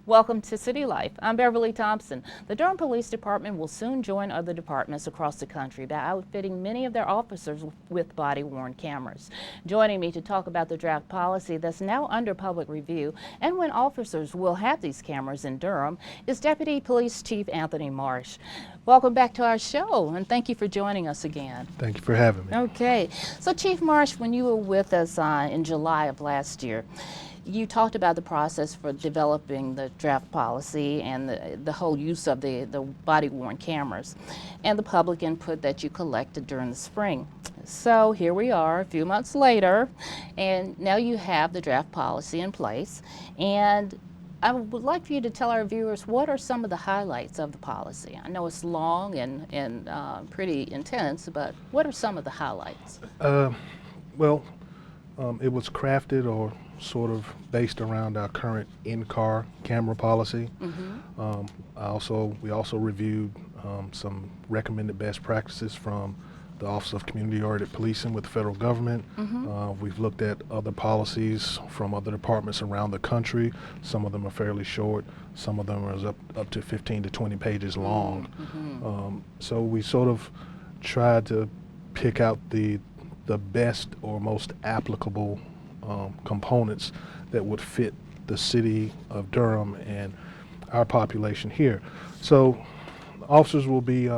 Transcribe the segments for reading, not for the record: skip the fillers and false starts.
Welcome to City Life. I'm Beverly Thompson. The Durham Police Department will soon join other departments across the country by outfitting many of their officers with body-worn cameras. Joining me to talk about the draft policy that's now under public review and when officers will have these cameras in Durham is Deputy Police Chief Anthony Marsh. Welcome back to our show, and thank you for joining us again. Thank you for having me. Okay, so Chief Marsh, when you were with us in July of last year, you talked about the process for developing the draft policy and the whole use of the body-worn cameras and the public input that you collected during the spring. So here we are a few months later, and now you have the draft policy in place. And I would like for you to tell our viewers what are some of the highlights of the policy. I know it's long and pretty intense, but what are some of the highlights? It was crafted or sort of based around our current in-car camera policy. We also reviewed some recommended best practices from the Office of Community-Oriented Policing with the federal government. We've looked at other policies from other departments around the country. Some of them are fairly short. Some of them are up to 15 to 20 pages long. So we sort of tried to pick out the best or most applicable components that would fit the city of Durham and our population here. So officers will be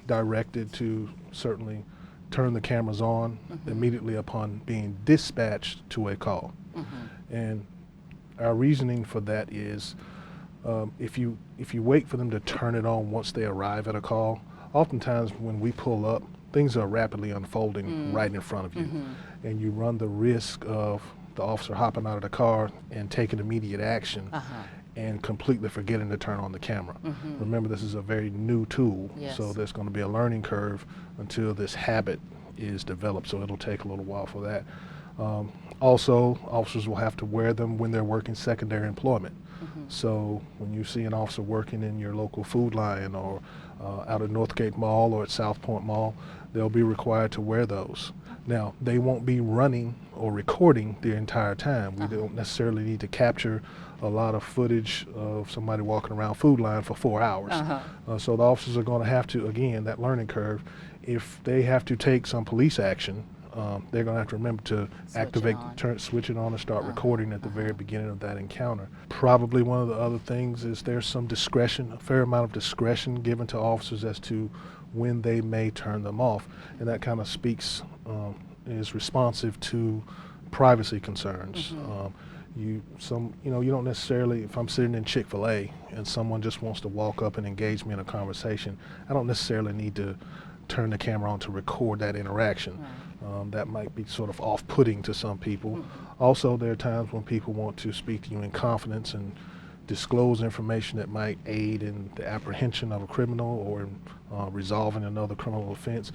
directed to certainly turn the cameras on immediately upon being dispatched to a call. And our reasoning for that is if you wait for them to turn it on once they arrive at a call, oftentimes when we pull up, things are rapidly unfolding right in front of you. And you run the risk of the officer hopping out of the car and taking immediate action and completely forgetting to turn on the camera. Remember, this is a very new tool, so there's going to be a learning curve until this habit is developed, so it'll take a little while for that. Also, officers will have to wear them when they're working secondary employment. So when you see an officer working in your local Food Lion or out at Northgate Mall or at South Point Mall, they'll be required to wear those. Now, they won't be running or recording the entire time. We don't necessarily need to capture a lot of footage of somebody walking around Food Lion for 4 hours. So the officers are going to have to, again, that learning curve, if they have to take some police action, they're going to have to remember to switch it on and start recording at the very beginning of that encounter. Probably one of the other things is there's some discretion, a fair amount of discretion given to officers as to when they may turn them off. And that kind of speaks, is responsive to privacy concerns. You don't necessarily, if I'm sitting in Chick-fil-A and someone just wants to walk up and engage me in a conversation, I don't necessarily need to turn the camera on to record that interaction. That might be sort of off-putting to some people. Also, there are times when people want to speak to you in confidence and disclose information that might aid in the apprehension of a criminal or in resolving another criminal offense.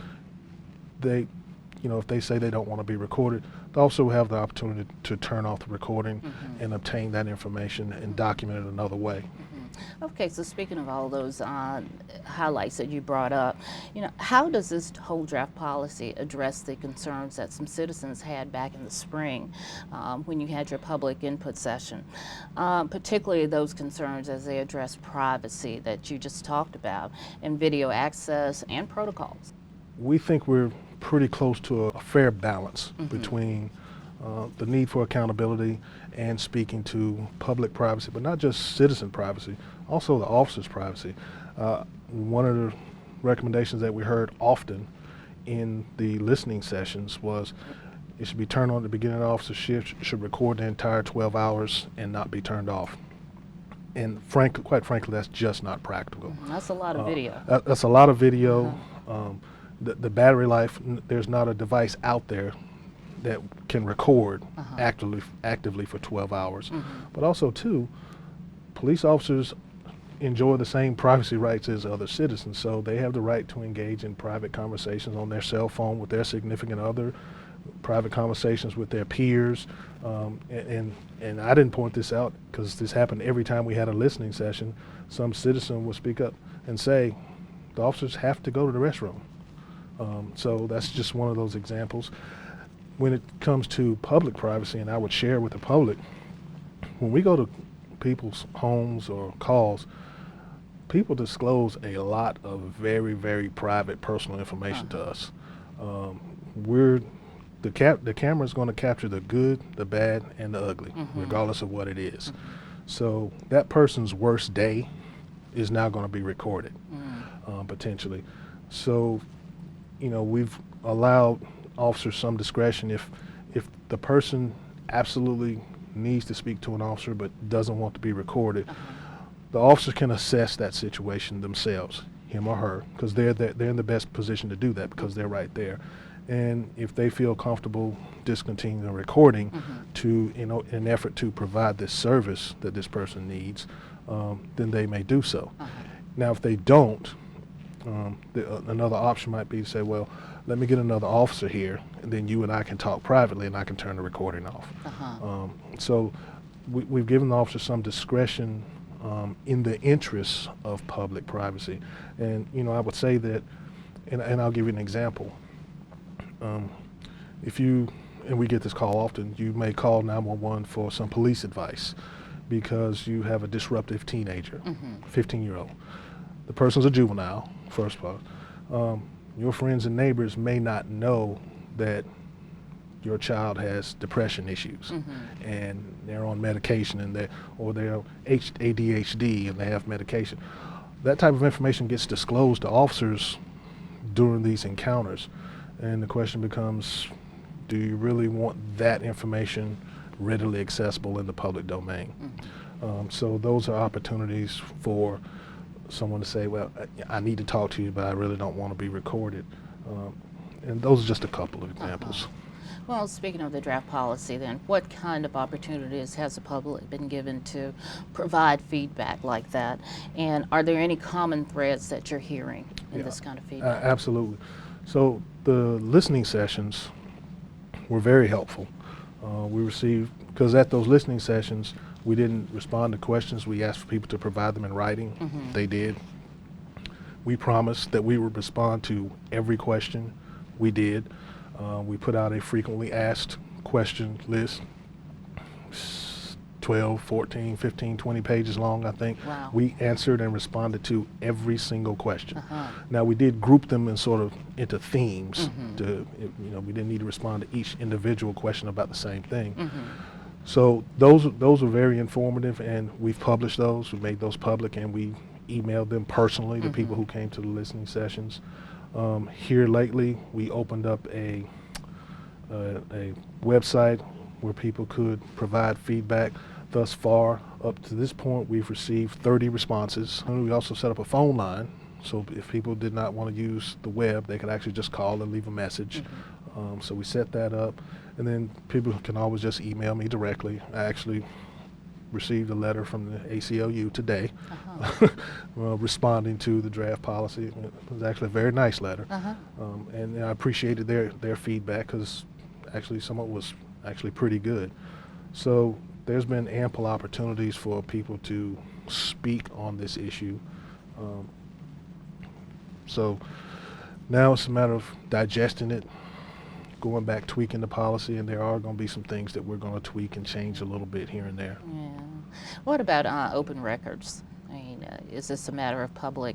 If they say they don't want to be recorded, they also have the opportunity to turn off the recording and obtain that information and document it another way. Okay, so speaking of all those highlights that you brought up, how does this whole draft policy address the concerns that some citizens had back in the spring when you had your public input session, particularly those concerns as they address privacy that you just talked about and video access and protocols? We think we're pretty close to a fair balance between the need for accountability and speaking to public privacy, but not just citizen privacy, also the officer's privacy. One of the recommendations that we heard often in the listening sessions was it should be turned on at the beginning of the officer's shift, should record the entire 12 hours and not be turned off. And quite frankly, that's just not practical. That's a lot of video. That's a lot of video. The battery life, there's not a device out there that can record actively for 12 hours. But also, too, police officers enjoy the same privacy rights as other citizens, so they have the right to engage in private conversations on their cell phone with their significant other, private conversations with their peers. And I didn't point this out because this happened every time we had a listening session. Some citizen would speak up and say, the officers have to go to the restroom. So that's just one of those examples. When it comes to public privacy, and I would share with the public, when we go to people's homes or calls, people disclose a lot of very, very private personal information to us. The camera is going to capture the good, the bad, and the ugly, regardless of what it is. So that person's worst day is now going to be recorded, potentially. So, we've allowed officers some discretion. If the person absolutely needs to speak to an officer but doesn't want to be recorded, the officer can assess that situation themselves, him or her, because they're in the best position to do that because they're right there. And if they feel comfortable discontinuing the recording to, in an effort to provide this service that this person needs, then they may do so. Now, if they don't, another option might be to say, well, let me get another officer here, and then you and I can talk privately, and I can turn the recording off. So we've given the officer some discretion in the interests of public privacy. And, I would say that, and I'll give you an example. And we get this call often, you may call 911 for some police advice because you have a disruptive teenager, 15-year-old. The person's a juvenile, first part. Your friends and neighbors may not know that your child has depression issues and they're on medication or they're ADHD and they have medication. That type of information gets disclosed to officers during these encounters. And the question becomes, do you really want that information readily accessible in the public domain? So those are opportunities for someone to say, well, I need to talk to you, but I really don't want to be recorded. And those are just a couple of examples. Well, speaking of the draft policy then, what kind of opportunities has the public been given to provide feedback like that? And are there any common threads that you're hearing in this kind of feedback? Absolutely. So the listening sessions were very helpful. We received, because at those listening sessions, we didn't respond to questions. We asked for people to provide them in writing. They did. We promised that we would respond to every question. We did. We put out a frequently asked question list, 12, 14, 15, 20 pages long, I think. Wow. We answered and responded to every single question. Now, we did group them in sort of into themes. We didn't need to respond to each individual question about the same thing. So those were very informative, and we've published those. We made those public, and we emailed them personally to people who came to the listening sessions. Here lately, we opened up a website where people could provide feedback. Thus far, up to this point, we've received 30 responses. And we also set up a phone line, so if people did not want to use the web, they could actually just call and leave a message. So we set that up, and then people can always just email me directly. I actually received a letter from the ACLU today responding to the draft policy. It was actually a very nice letter. And I appreciated their feedback, because actually some of it was actually pretty good. So there's been ample opportunities for people to speak on this issue. So now it's a matter of digesting it, going back, tweaking the policy, and there are going to be some things that we're going to tweak and change a little bit here and there. Yeah. What about open records? I mean, is this a matter of public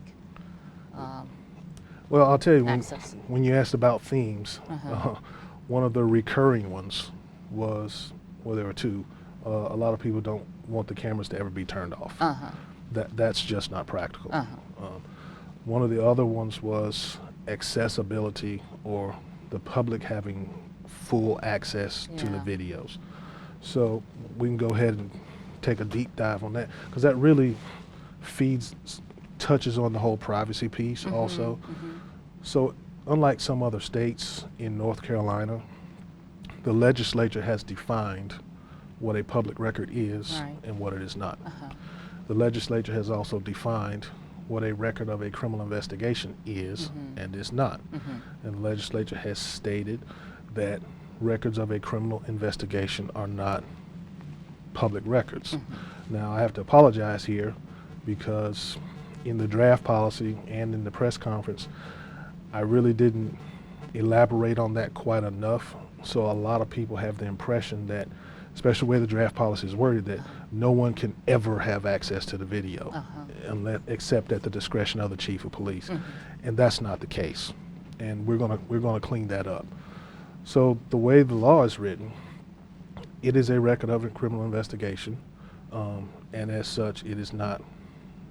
Well, I'll tell you, access? when you asked about themes, one of the recurring ones was, well, there were two. A lot of people don't want the cameras to ever be turned off. That's just not practical. One of the other ones was accessibility, or the public having full access to the videos. So we can go ahead and take a deep dive on that, because that really touches on the whole privacy piece also. So unlike some other states, in North Carolina, the legislature has defined what a public record is and what it is not. The legislature has also defined what a record of a criminal investigation is and is not. And the legislature has stated that records of a criminal investigation are not public records. Now, I have to apologize here, because in the draft policy and in the press conference, I really didn't elaborate on that quite enough. So a lot of people have the impression that, especially the way the draft policy is worded, that no one can ever have access to the video Uh-huh. except at the discretion of the chief of police. Mm-hmm. And that's not the case. And we're gonna clean that up. So the way the law is written, it is a record of a criminal investigation, and as such, it is not,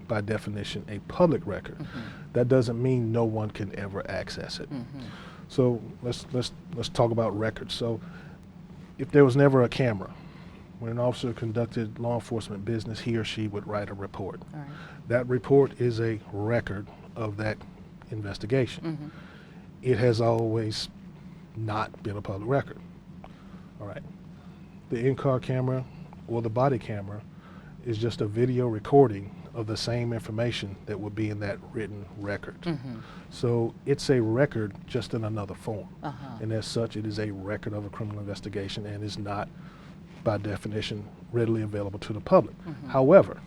by definition, a public record. Mm-hmm. That doesn't mean no one can ever access it. Mm-hmm. So let's talk about records. So if there was never a camera, when an officer conducted law enforcement business, he or she would write a report. All right. That report is a record of that investigation. Mm-hmm. It has always not been a public record. All right. The in-car camera or the body camera is just a video recording of the same information that would be in that written record. Mm-hmm. So it's a record just in another form. Uh-huh. And as such, it is a record of a criminal investigation and is not, by definition, readily available to the public. Mm-hmm. However,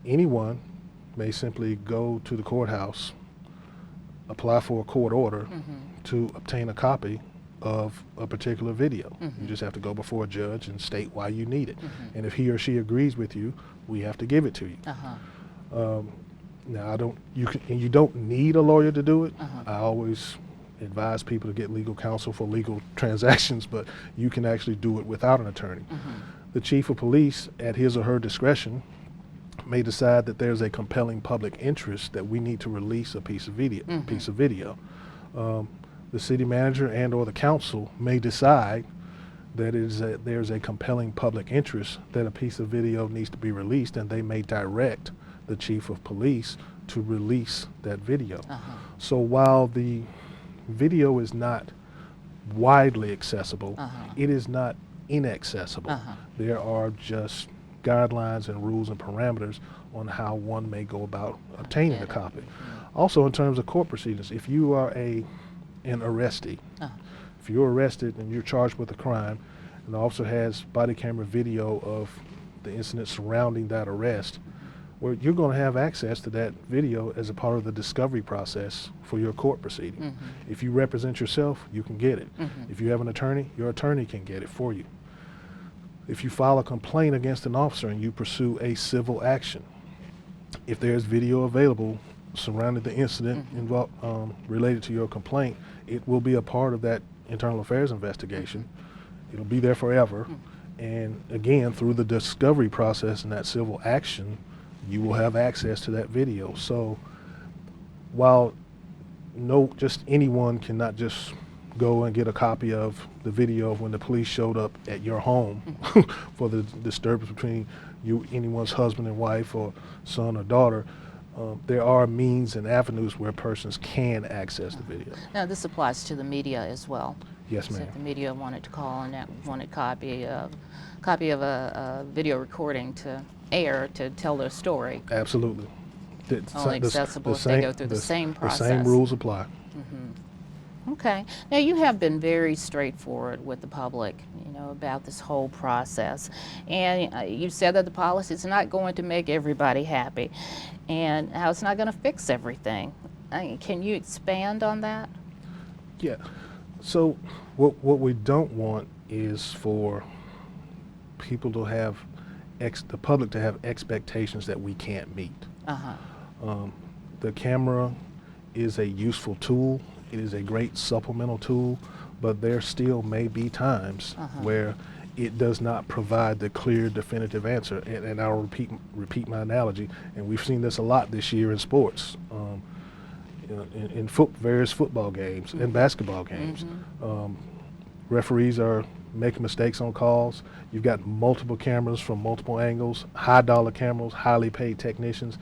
anyone may simply go to the courthouse, apply for a court order Mm-hmm. to obtain a copy of a particular video. Mm-hmm. You just have to go before a judge and state why you need it. Mm-hmm. And if he or she agrees with you, we have to give it to you. Uh-huh. Now, you don't need a lawyer to do it. Uh-huh. I always advise people to get legal counsel for legal transactions, but you can actually do it without an attorney. Mm-hmm. The chief of police, at his or her discretion, may decide that there's a compelling public interest that we need to release a piece of video. Mm-hmm. The city manager and or the council may decide that there's a compelling public interest that a piece of video needs to be released, and they may direct the chief of police to release that video. Uh-huh. So while the video is not widely accessible, Uh-huh. it is not inaccessible. Uh-huh. There are just guidelines and rules and parameters on how one may go about obtaining a copy. Also, in terms of court proceedings, if you are an arrestee, Uh-huh. if you're arrested and you're charged with a crime, and the officer has body camera video of the incident surrounding that arrest, well, you're going to have access to that video as a part of the discovery process for your court proceeding. Mm-hmm. If you represent yourself, you can get it. Mm-hmm. If you have an attorney, your attorney can get it for you. If you file a complaint against an officer and you pursue a civil action, if there's video available surrounding the incident Mm-hmm. related to your complaint, it will be a part of that internal affairs investigation. It'll be there forever. Mm-hmm. And again, through the discovery process in that civil action, you will have access to that video. So while just anyone cannot just go and get a copy of the video of when the police showed up at your home for the disturbance between anyone's husband and wife or son or daughter, there are means and avenues where persons can access the video. Now, this applies to the media as well. Yes, So ma'am. if the media wanted to call and wanted copy of a video recording to air to tell their story, Absolutely. only accessible if they go through the same process. The same rules apply. Okay. Now, you have been very straightforward with the public, about this whole process. And you said that the policy is not going to make everybody happy and how it's not going to fix everything. Can you expand on that? Yeah. So what we don't want is for people to have the public to have expectations that we can't meet. Uh-huh. The camera is a useful tool. It is a great supplemental tool, but there still may be times where it does not provide the clear, definitive answer. And I'll repeat my analogy. And we've seen this a lot this year in sports, in various football games and basketball games. Referees are making mistakes on calls. You've got multiple cameras from multiple angles, high-dollar cameras, highly paid technicians,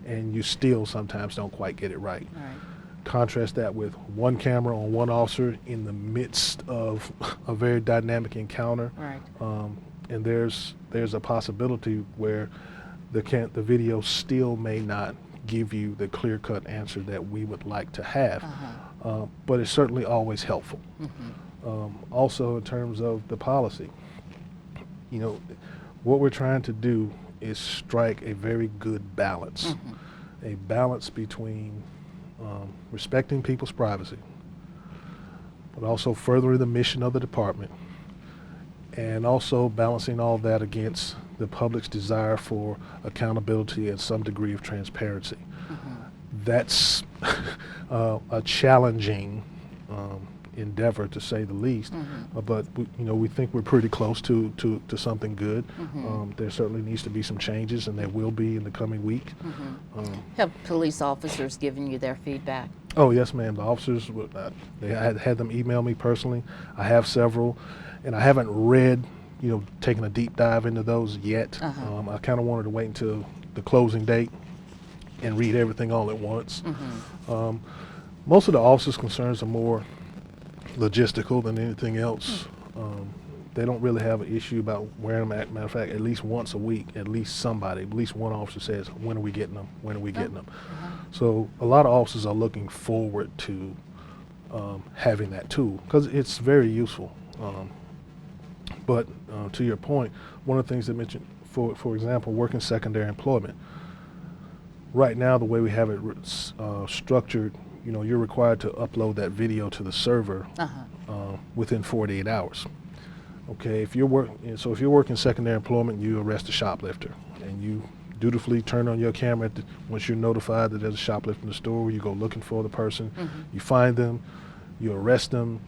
and you still sometimes don't quite get it right. All right. Contrast that with one camera on one officer in the midst of a very dynamic encounter, Right. And there's a possibility where the video still may not give you the clear-cut answer that we would like to have, but it's certainly always helpful. Also, in terms of the policy, what we're trying to do is strike a very good balance, a balance between respecting people's privacy, but also furthering the mission of the department and also balancing all that against the public's desire for accountability and some degree of transparency. That's a challenging endeavor, to say the least, but we think we're pretty close to something good. There certainly needs to be some changes, and there will be in the coming week. Have police officers given you their feedback? Oh yes, ma'am. The officers, they had them email me personally. I have several, and I haven't read, taken a deep dive into those yet. I kind of wanted to wait until the closing date and read everything all at once. Most of the officers' concerns are more logistical than anything else. They don't really have an issue about wearing them. Matter of fact, at least once a week, at least one officer says, "When are we getting them? When are we getting them?" So a lot of officers are looking forward to having that tool because it's very useful. But to your point, one of the things that mentioned, for example, working secondary employment. Right now, the way we have it structured, you're required to upload that video to the server within 48 hours. Okay, if you're working secondary employment, you arrest a shoplifter, and you dutifully turn on your camera once you're notified that there's a shoplifter in the store. You go looking for the person, you find them, you arrest them.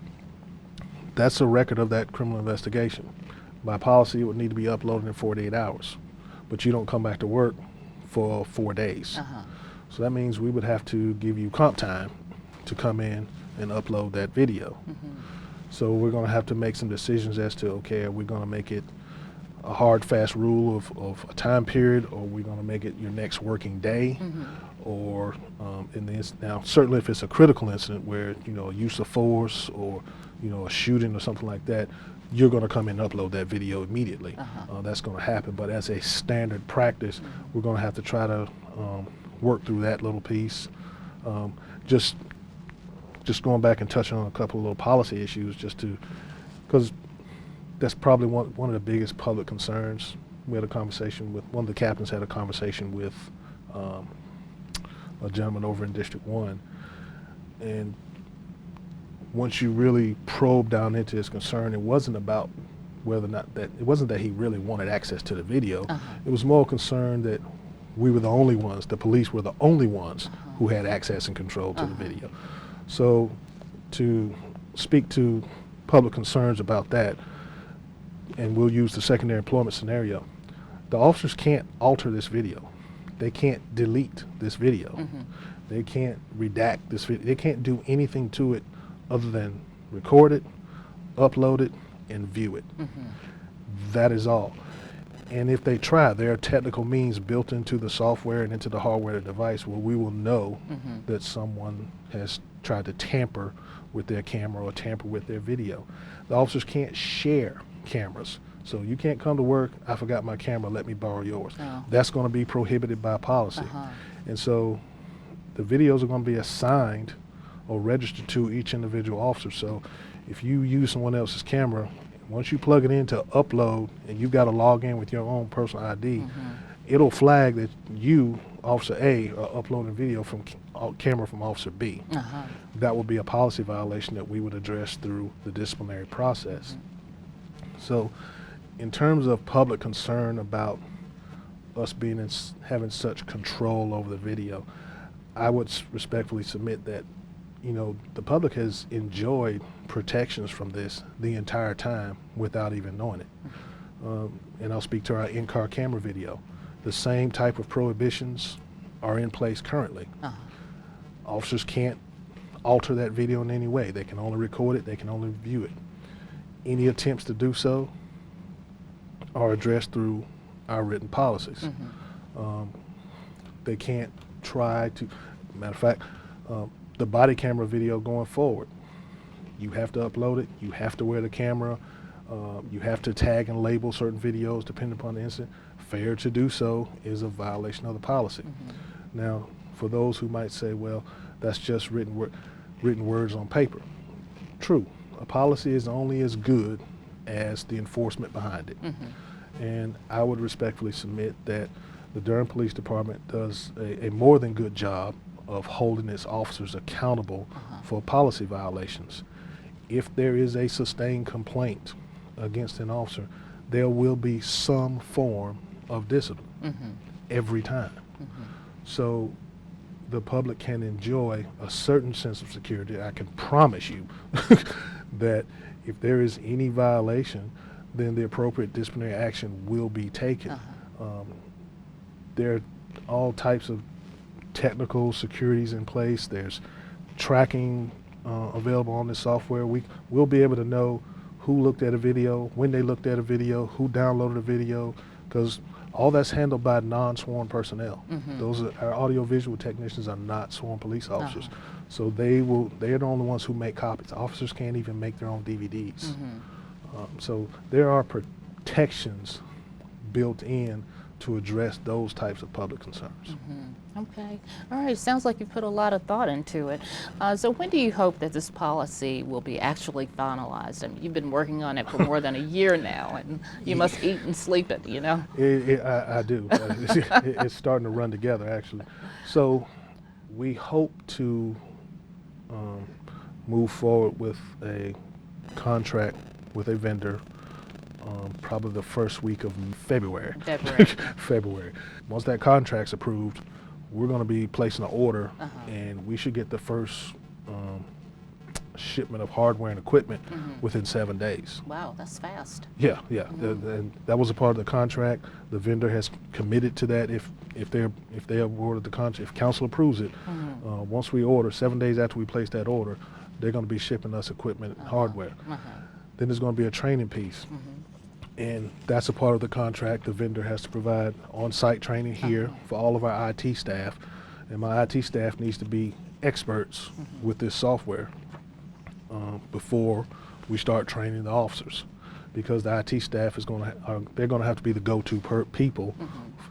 That's a record of that criminal investigation. By policy, it would need to be uploaded in 48 hours, but you don't come back to work for 4 days. So that means we would have to give you comp time to come in and upload that video. So we're going to have to make some decisions as to, okay, are we going to make it a hard, fast rule of a time period, or are we going to make it your next working day? Or now, certainly if it's a critical incident where, a use of force or, a shooting or something like that, you're going to come in and upload that video immediately. That's going to happen. But as a standard practice, we're going to have to try to work through that little piece. Just going back and touching on a couple of little policy issues, because that's probably one of the biggest public concerns. We had a conversation with, one of the captains had a conversation with a gentleman over in District 1, and once you really probe down into his concern, it wasn't about whether or not that, it wasn't that he really wanted access to the video. It was more concerned that we were the only ones, the police were the only ones who had access and control to the video. So to speak to public concerns about that, and we'll use the secondary employment scenario, the officers can't alter this video. They can't delete this video. They can't redact this video. They can't do anything to it other than record it, upload it, and view it. That is all. And if they try, there are technical means built into the software and into the hardware of the device where we will know that someone has tried to tamper with their camera or tamper with their video. The officers can't share cameras. So you can't come to work, I forgot my camera, let me borrow yours. That's going to be prohibited by policy. And so the videos are going to be assigned or registered to each individual officer. So if you use someone else's camera, once you plug it in to upload and you've got to log in with your own personal ID, it'll flag that you, Officer A, are uploading video from camera from Officer B. That would be a policy violation that we would address through the disciplinary process. So in terms of public concern about us having such control over the video, I would respectfully submit that the public has enjoyed protections from this the entire time without even knowing it. And I'll speak to our in-car camera video. The same type of prohibitions are in place currently. Officers can't alter that video in any way. They can only record it, they can only view it. Any attempts to do so are addressed through our written policies. They can't try to, matter of fact, the body camera video going forward, you have to upload it, you have to wear the camera, you have to tag and label certain videos depending upon the incident. Failure to do so is a violation of the policy. Now, for those who might say, well, that's just written words on paper. True, a policy is only as good as the enforcement behind it. And I would respectfully submit that the Durham Police Department does a more than good job of holding its officers accountable for policy violations. If there is a sustained complaint against an officer, there will be some form of discipline every time. So the public can enjoy a certain sense of security. I can promise you that if there is any violation, then the appropriate disciplinary action will be taken. There are all types of technical securities in place. There's tracking available on this software. We'll be able to know who looked at a video, when they looked at a video, who downloaded a video, because all that's handled by non-sworn personnel. Those are, our audio-visual technicians are not sworn police officers. So they're the only ones who make copies. Officers can't even make their own DVDs. So there are protections built in to address those types of public concerns. Okay. All right. Sounds like you put a lot of thought into it. So when do you hope that this policy will be actually finalized? I mean, you've been working on it for more than a year now, and you must eat and sleep it, you know? I do. It's starting to run together, actually. So we hope to move forward with a contract with a vendor probably the first week of February. February. Once that contract's approved, we're going to be placing an order, and we should get the first shipment of hardware and equipment within 7 days. Wow, that's fast. Yeah. And that was a part of the contract. The vendor has committed to that. If they awarded the contract, if council approves it, once we order, 7 days after we place that order, they're going to be shipping us equipment and hardware. Then there's going to be a training piece. And that's a part of the contract. The vendor has to provide on-site training here for all of our IT staff. And my IT staff needs to be experts with this software before we start training the officers, because the IT staff is they're going to have to be the go-to people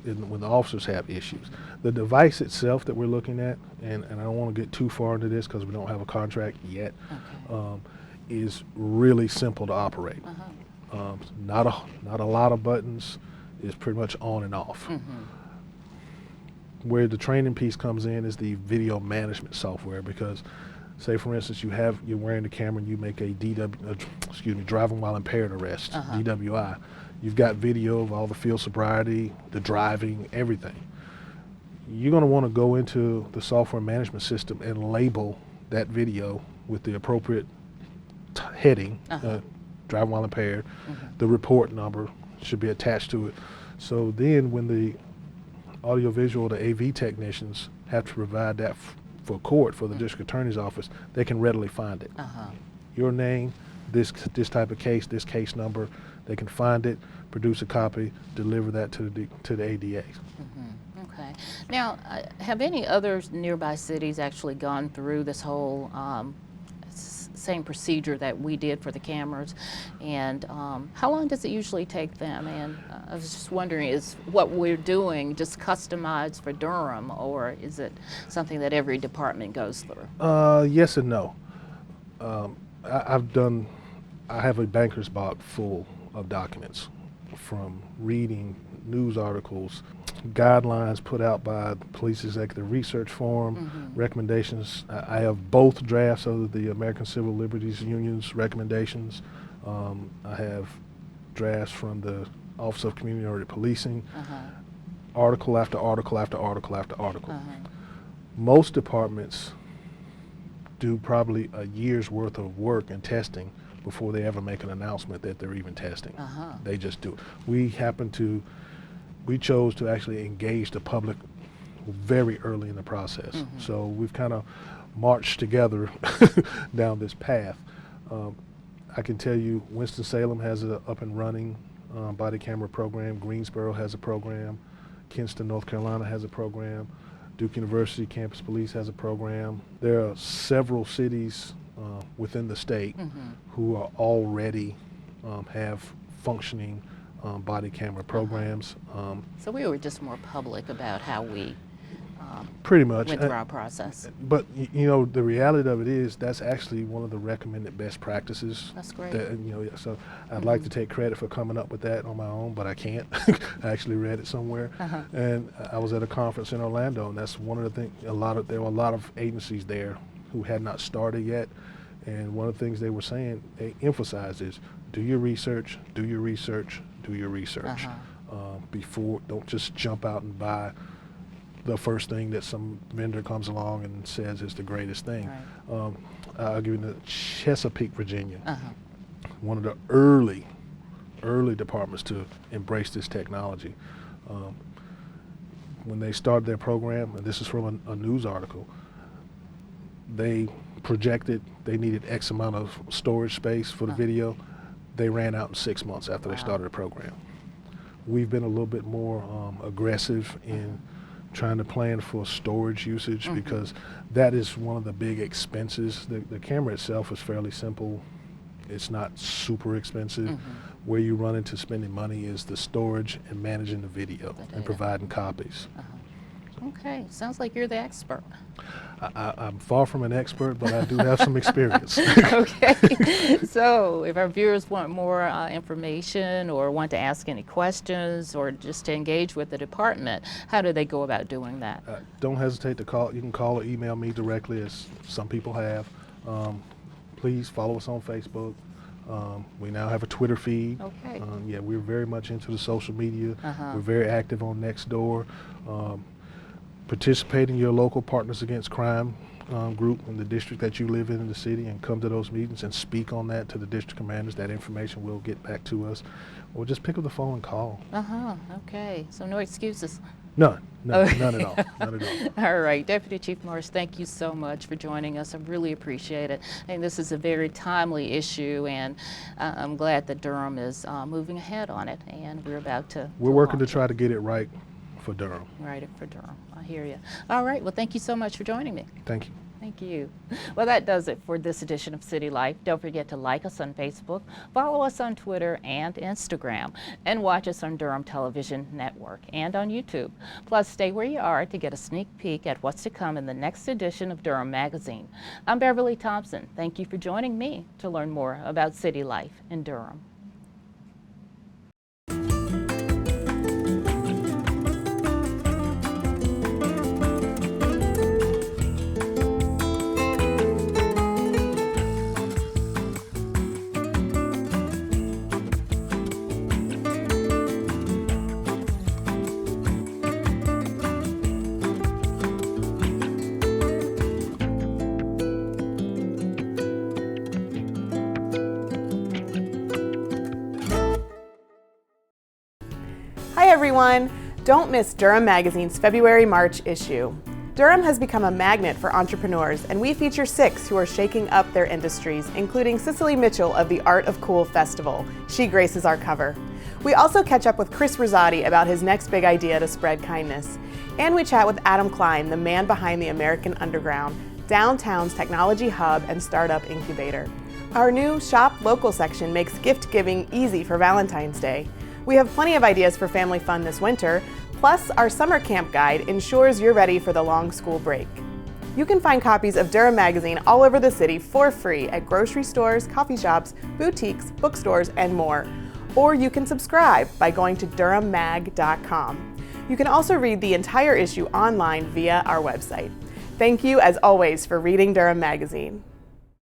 when the officers have issues. The device itself that we're looking at, and I don't want to get too far into this because we don't have a contract yet, is really simple to operate. Not a lot of buttons. It's pretty much on and off. Where the training piece comes in is the video management software, because say for instance you're wearing the camera and you make a driving while impaired arrest, DWI. You've got video of all the field sobriety, the driving, everything. You're going to want to go into the software management system and label that video with the appropriate heading, driving while impaired. The report number should be attached to it. So then when the audiovisual, the AV technicians have to provide that for court, for the district attorney's office, they can readily find it. Your name, this type of case, this case number, they can find it, produce a copy, deliver that to the ADA. Okay. Now, have any other nearby cities actually gone through this whole same procedure that we did for the cameras? And how long does it usually take them? And I was just wondering, is what we're doing just customized for Durham, or is it something that every department goes through? Yes and no. I have a banker's box full of documents, from reading news articles, guidelines put out by the Police Executive Research Forum, recommendations. I have both drafts of the American Civil Liberties Union's recommendations. I have drafts from the Office of Community-Oriented Policing, article after article after article after article. Most departments do probably a year's worth of work and testing before they ever make an announcement that they're even testing. They just do it. We chose to actually engage the public very early in the process. So we've kind of marched together down this path. I can tell you Winston-Salem has an up and running body camera program. Greensboro has a program. Kinston, North Carolina has a program. Duke University Campus Police has a program. There are several cities within the state who are already have functioning body camera programs. So we were just more public about how we pretty much went through our process. But you know, the reality of it is that's actually one of the recommended best practices. That's great. So I'd like to take credit for coming up with that on my own, but I can't. I actually read it somewhere, and I was at a conference in Orlando, and that's one of the things. There were a lot of agencies there who had not started yet, And one of the things they were saying, they emphasized is, do your research, do your research, do your research. Before, don't just jump out and buy the first thing that some vendor comes along and says is the greatest thing. Right. I'll give you the Chesapeake, Virginia. One of the early departments to embrace this technology. When they started their program, and this is from a news article, they projected they needed X amount of storage space for the video. They ran out in 6 months after they started the program. We've been a little bit more aggressive in trying to plan for storage usage because that is one of the big expenses. The camera itself is fairly simple. It's not super expensive. Where you run into spending money is the storage and managing the video and providing copies. Okay, sounds like you're the expert. I'm far from an expert, but I do have some experience. Okay, so if our viewers want more information or want to ask any questions or just to engage with the department, how do they go about doing that? Don't hesitate to call. You can call or email me directly, as some people have. Please follow us on Facebook. We now have a Twitter feed. Okay. Yeah, we're very much into the social media. We're very active on Nextdoor. Participate in your local Partners Against Crime group in the district that you live in the city, and come to those meetings and speak on that to the district commanders. That information will get back to us, or just pick up the phone and call. Okay, so no excuses. None at all. None at all. All right, Deputy Chief Marsh, thank you so much for joining us. I really appreciate it. I think this is a very timely issue, and I'm glad that Durham is moving ahead on it, and we're about to. We're working to try to get it right for Durham. Right for Durham. I hear you. All right. Well, thank you so much for joining me. Thank you. Thank you. Well, that does it for this edition of City Life. Don't forget to like us on Facebook, follow us on Twitter and Instagram, and watch us on Durham Television Network and on YouTube. Plus, stay where you are to get a sneak peek at what's to come in the next edition of Durham Magazine. I'm Beverly Thompson. Thank you for joining me to learn more about city life in Durham. Hi everyone! Don't miss Durham Magazine's February-March issue. Durham has become a magnet for entrepreneurs, and we feature 6 who are shaking up their industries, including Cicely Mitchell of the Art of Cool Festival. She graces our cover. We also catch up with Chris Rosati about his next big idea to spread kindness. And we chat with Adam Klein, the man behind the American Underground, downtown's technology hub and startup incubator. Our new Shop Local section makes gift giving easy for Valentine's Day. We have plenty of ideas for family fun this winter, plus our summer camp guide ensures you're ready for the long school break. You can find copies of Durham Magazine all over the city for free at grocery stores, coffee shops, boutiques, bookstores, and more. Or you can subscribe by going to durhammag.com. You can also read the entire issue online via our website. Thank you, as always, for reading Durham Magazine.